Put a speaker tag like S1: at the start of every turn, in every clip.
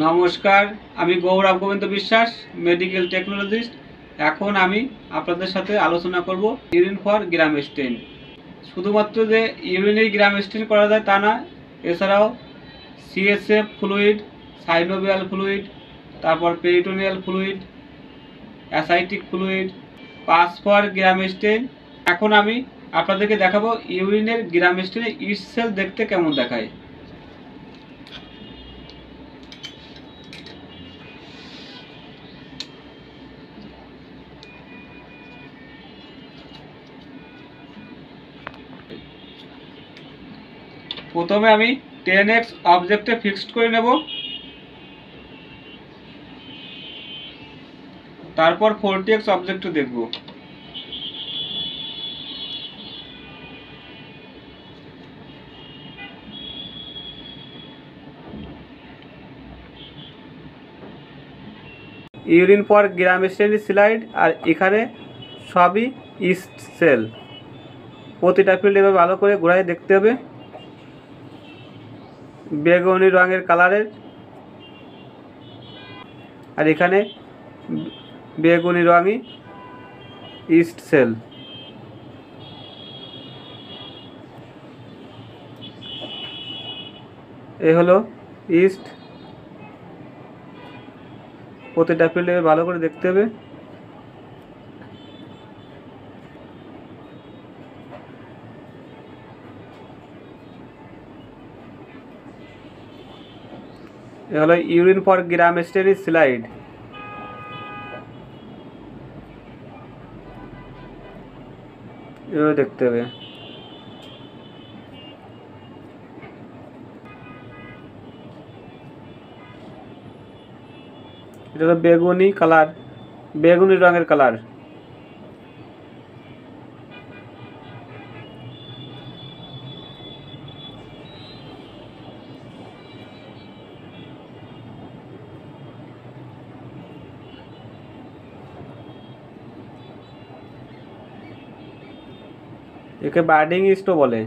S1: নমস্কার, আমি গৌরব গোবিন্দ বিশ্বাস, মেডিকেল টেকনোলজিস্ট। এখন আমি আপনাদের সাথে আলোচনা করব ইউরিন ফর গ্রাম স্টেন। শুধুমাত্র যে ইউরিনের গ্রাম স্টেন করা যায় তা না, এছাড়াও সিএসএফ ফ্লুইড, সাইনোভিয়াল ফ্লুইড, তারপর peritoneal fluid, ascitic fluid, pus for gram stain. এখন আমি আপনাদেরকে দেখাবো ইউরিনের গ্রাম স্টেনে ইস্ট সেল দেখতে কেমন দেখায়। প্রথমে আমি 10x অবজেক্টে ফিক্সড করে নেব, তারপর 40x অবজেক্টে দেখব। Urine for gram stain slide, আর এখানে সবই ইস্ট সেল। প্রতিটা ফিল্ড এভাবে ভালো করে ঘোরায় দেখতে হবে। বেগুনি রঙের কালারের, আর এখানে বেগুনি রঙই ইস্ট সেল। এ হলো ইস্ট। প্রতিটা ফিল্ডে ভালো করে দেখতে হবে। এ হলো urine for gram stain slide. এভাবে দেখতে হবে। এটা হলো বেগুনি কালার, বেগুনি রঙের কালার। একে বার্ডিং ইস্টও বলে।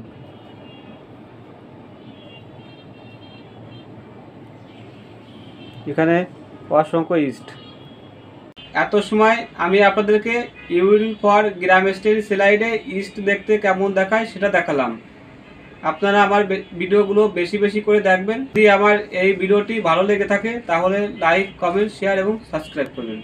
S1: এখানে অসংখ্য ইস্ট। এত সময় আমি আপনাদেরকে ইউরিন ফর গ্রাম স্টেন স্লাইডে ইস্ট দেখতে কেমন দেখায় সেটা দেখালাম। আপনারা আমার ভিডিওগুলো বেশি বেশি করে দেখবেন। যদি আমার এই ভিডিওটি ভালো লেগে থাকে তাহলে লাইক, কমেন্ট, শেয়ার এবং সাবস্ক্রাইব করবেন।